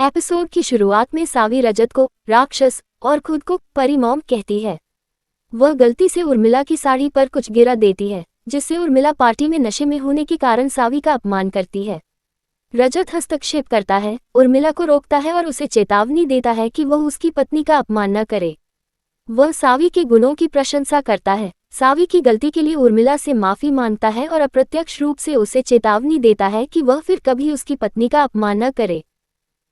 Episode की शुरुआत में सावी रजत को राक्षस और खुद को परिमॉम कहती है। वह गलती से उर्मिला की साड़ी पर कुछ गिरा देती है, जिससे उर्मिला पार्टी में नशे में होने के कारण सावी का अपमान करती है। रजत हस्तक्षेप करता है, उर्मिला को रोकता है और उसे चेतावनी देता है कि वह उसकी पत्नी का अपमान न करे। वह सावी के गुणों की प्रशंसा करता है, सावी की गलती के लिए उर्मिला से माफी मांगता है और अप्रत्यक्ष रूप से उसे चेतावनी देता है कि वह फिर कभी उसकी पत्नी का अपमान न करे।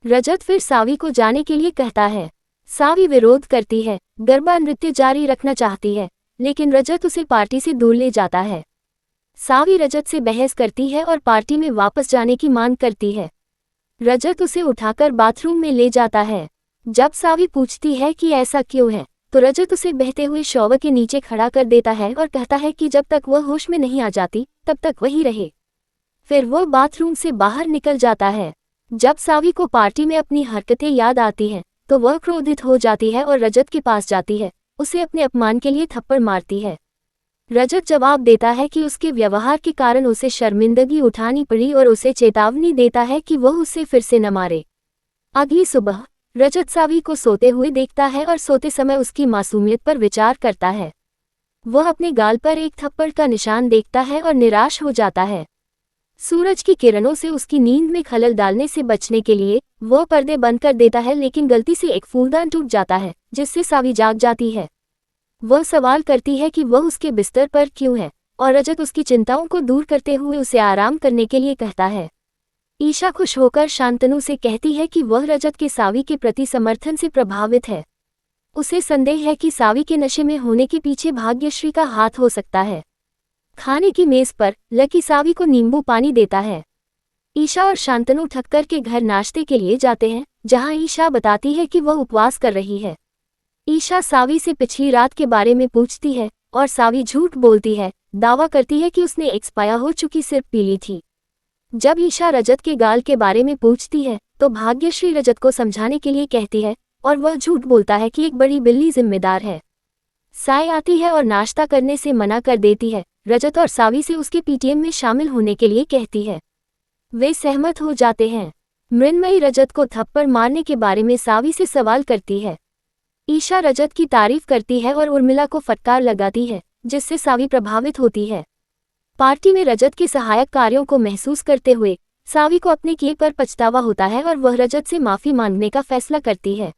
रजत फिर सावी को जाने के लिए कहता है। सावी विरोध करती है, गरबा नृत्य जारी रखना चाहती है, लेकिन रजत उसे पार्टी से दूर ले जाता है। सावी रजत से बहस करती है और पार्टी में वापस जाने की मांग करती है। रजत उसे उठाकर बाथरूम में ले जाता है। जब सावी पूछती है कि ऐसा क्यों है, तो रजत उसे बहते हुए शॉवर के नीचे खड़ा कर देता है और कहता है कि जब तक वह होश में नहीं आ जाती तब तक वही रहे। फिर वह बाथरूम से बाहर निकल जाता है। जब सावी को पार्टी में अपनी हरकतें याद आती हैं, तो वह क्रोधित हो जाती है और रजत के पास जाती है, उसे अपने अपमान के लिए थप्पड़ मारती है। रजत जवाब देता है कि उसके व्यवहार के कारण उसे शर्मिंदगी उठानी पड़ी और उसे चेतावनी देता है कि वह उसे फिर से न मारे। अगली सुबह रजत सावी को सोते हुए देखता है और सोते समय उसकी मासूमियत पर विचार करता है। वह अपने गाल पर एक थप्पड़ का निशान देखता है और निराश हो जाता है। सूरज की किरणों से उसकी नींद में खलल डालने से बचने के लिए वह पर्दे बंद कर देता है, लेकिन गलती से एक फूलदान टूट जाता है, जिससे सावी जाग जाती है। वह सवाल करती है कि वह उसके बिस्तर पर क्यों है, और रजत उसकी चिंताओं को दूर करते हुए उसे आराम करने के लिए कहता है। ईशा खुश होकर शांतनु से कहती है कि वह रजत के सावी के प्रति समर्थन से प्रभावित है। उसे संदेह है कि सावी के नशे में होने के पीछे भाग्यश्री का हाथ हो सकता है। खाने की मेज पर लकी सावी को नींबू पानी देता है। ईशा और शांतनु ठक्कर के घर नाश्ते के लिए जाते हैं, जहां ईशा बताती है कि वह उपवास कर रही है। ईशा सावी से पिछली रात के बारे में पूछती है और सावी झूठ बोलती है, दावा करती है कि उसने एक्सपायर हो चुकी सिर्फ पी ली थी। जब ईशा रजत के गाल के बारे में पूछती है, तो भाग्यश्री रजत को समझाने के लिए कहती है और वह झूठ बोलता है कि एक बड़ी बिल्ली जिम्मेदार है। साय आती है और नाश्ता करने से मना कर देती है। रजत और सावी से उसके पीटीएम में शामिल होने के लिए कहती है। वे सहमत हो जाते हैं। मृन्मयी रजत को थप्पड़ मारने के बारे में सावी से सवाल करती है। ईशा रजत की तारीफ करती है और उर्मिला को फटकार लगाती है, जिससे सावी प्रभावित होती है। पार्टी में रजत के सहायक कार्यों को महसूस करते हुए सावी को अपने किए पर पछतावा होता है और वह रजत से माफी मांगने का फैसला करती है।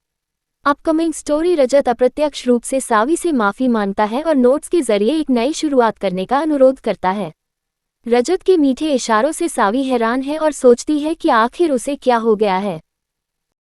अपकमिंग स्टोरी रजत अप्रत्यक्ष रूप से सावी से माफी मांगता है और नोट्स के जरिए एक नई शुरुआत करने का अनुरोध करता है। रजत के मीठे इशारों से सावी हैरान है और सोचती है कि आखिर उसे क्या हो गया है।